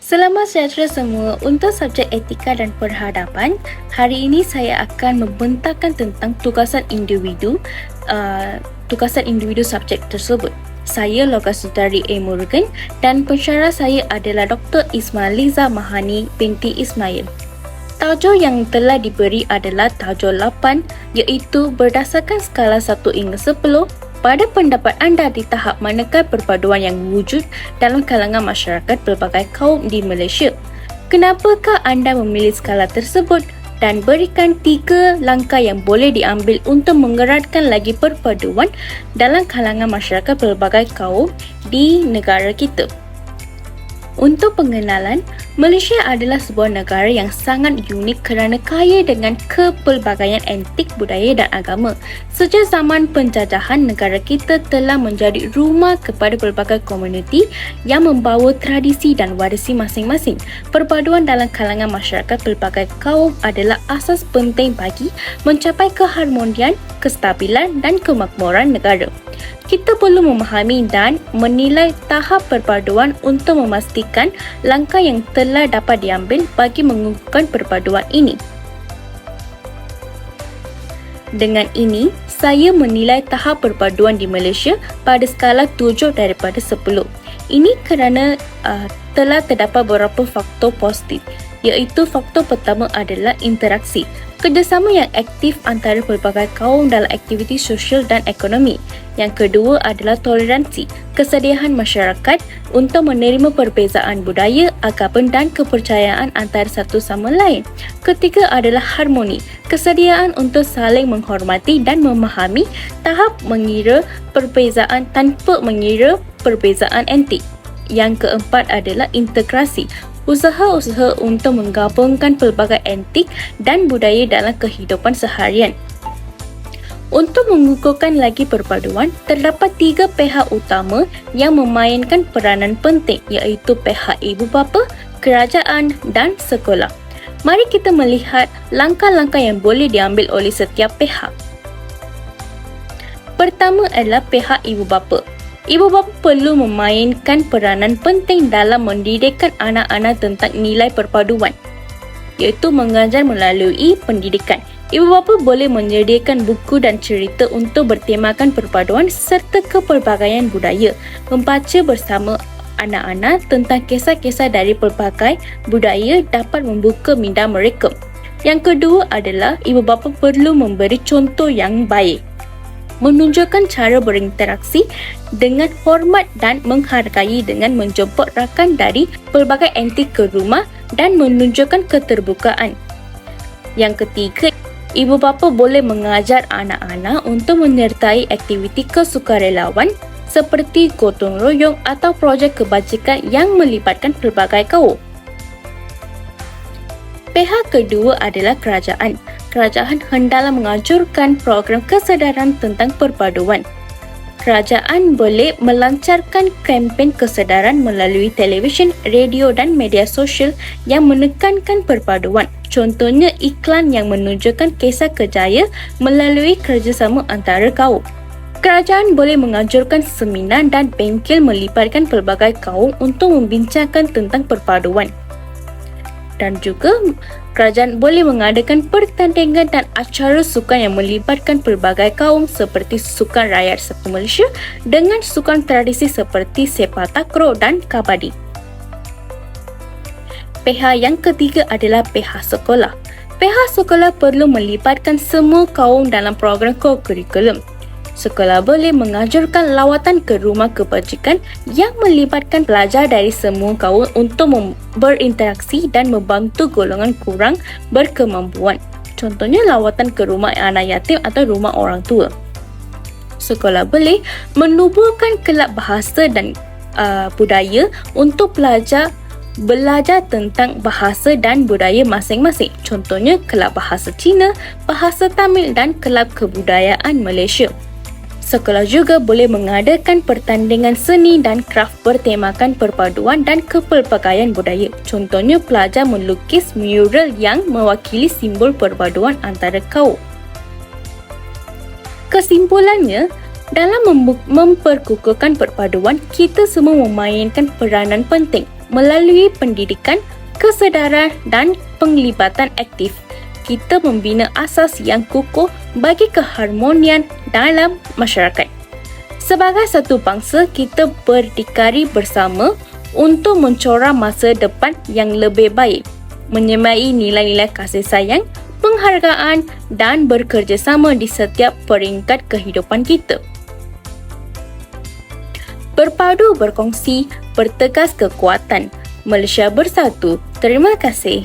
Selamat sejahtera semua. Untuk subjek etika dan perhadapan, hari ini saya akan membentangkan tentang tugasan individu subjek tersebut. Saya Loga Sutari A. Murugan dan pensyarah saya adalah Dr. Ismailiza Mahani binti Ismail. Tajuk yang telah diberi adalah tajuk 8, iaitu berdasarkan skala 1 hingga 10, pada pendapat anda di tahap manakah perpaduan yang wujud dalam kalangan masyarakat pelbagai kaum di Malaysia? Kenapakah anda memilih skala tersebut? Dan berikan 3 langkah yang boleh diambil untuk mengeratkan lagi perpaduan dalam kalangan masyarakat pelbagai kaum di negara kita. Untuk pengenalan, Malaysia adalah sebuah negara yang sangat unik kerana kaya dengan kepelbagaian antik budaya dan agama. Sejak zaman penjajahan, negara kita telah menjadi rumah kepada pelbagai komuniti yang membawa tradisi dan warisi masing-masing. Perpaduan dalam kalangan masyarakat pelbagai kaum adalah asas penting bagi mencapai keharmonian, kestabilan dan kemakmuran negara. Kita perlu memahami dan menilai tahap perpaduan untuk memastikan langkah yang telah dapat diambil bagi mengukuhkan perpaduan ini. Dengan ini, saya menilai tahap perpaduan di Malaysia pada skala 7 daripada 10. Ini kerana telah terdapat beberapa faktor positif, iaitu faktor pertama adalah interaksi. Kerjasama yang aktif antara pelbagai kaum dalam aktiviti sosial dan ekonomi. Yang kedua adalah toleransi, kesediaan masyarakat untuk menerima perbezaan budaya, agama dan kepercayaan antara satu sama lain. Ketiga adalah harmoni, kesediaan untuk saling menghormati dan memahami tahap mengira perbezaan tanpa mengira perbezaan antik. Yang keempat adalah integrasi, usaha-usaha untuk menggabungkan pelbagai antik dan budaya dalam kehidupan seharian. Untuk mengukuhkan lagi perpaduan, terdapat 3 pihak utama yang memainkan peranan penting, iaitu pihak ibu bapa, kerajaan dan sekolah. Mari kita melihat langkah-langkah yang boleh diambil oleh setiap pihak. Pertama adalah pihak ibu bapa. Ibu bapa perlu memainkan peranan penting dalam mendidikkan anak-anak tentang nilai perpaduan, iaitu mengajar melalui pendidikan. Ibu bapa boleh menyediakan buku dan cerita untuk bertemakan perpaduan serta kepelbagaian budaya, membaca bersama anak-anak tentang kisah-kisah dari pelbagai budaya dapat membuka minda mereka. Yang kedua adalah ibu bapa perlu memberi contoh yang baik, menunjukkan cara berinteraksi dengan hormat dan menghargai dengan menjemput rakan dari pelbagai antik ke rumah dan menunjukkan keterbukaan. Yang ketiga, ibu bapa boleh mengajar anak-anak untuk menyertai aktiviti kesukarelawan seperti gotong royong atau projek kebajikan yang melibatkan pelbagai kaum. Pihak kedua adalah kerajaan. Kerajaan hendaklah menganjurkan program kesedaran tentang perpaduan. Kerajaan boleh melancarkan kempen kesedaran melalui televisyen, radio dan media sosial yang menekankan perpaduan. Contohnya iklan yang menunjukkan kisah kejaya melalui kerjasama antara kaum. Kerajaan boleh menganjurkan seminar dan bengkel melibatkan pelbagai kaum untuk membincangkan tentang perpaduan. Dan juga kerajaan boleh mengadakan pertandingan dan acara sukan yang melibatkan pelbagai kaum seperti sukan rakyat satu Malaysia dengan sukan tradisi seperti sepak takraw dan kabadi. Pihak yang ketiga adalah pihak sekolah. Pihak sekolah perlu melibatkan semua kaum dalam program co-curriculum. Sekolah boleh menganjurkan lawatan ke rumah kebajikan yang melibatkan pelajar dari semua kaum untuk berinteraksi dan membantu golongan kurang berkemampuan. Contohnya lawatan ke rumah anak yatim atau rumah orang tua. Sekolah boleh menubuhkan kelab bahasa dan budaya untuk belajar tentang bahasa dan budaya masing-masing. Contohnya kelab bahasa Cina, bahasa Tamil dan kelab kebudayaan Malaysia. Sekolah juga boleh mengadakan pertandingan seni dan kraf bertemakan perpaduan dan kepelbagaian budaya. Contohnya pelajar melukis mural yang mewakili simbol perpaduan antara kaum. Kesimpulannya, dalam memperkukuhkan perpaduan, kita semua memainkan peranan penting. Melalui pendidikan, kesedaran dan penglibatan aktif, kita membina asas yang kukuh bagi keharmonian dalam masyarakat. Sebagai satu bangsa, kita berdikari bersama untuk mencorah masa depan yang lebih baik, menyemai nilai-nilai kasih sayang, penghargaan dan bekerjasama di setiap peringkat kehidupan kita. Berpadu berkongsi, bertegas kekuatan. Malaysia Bersatu. Terima kasih.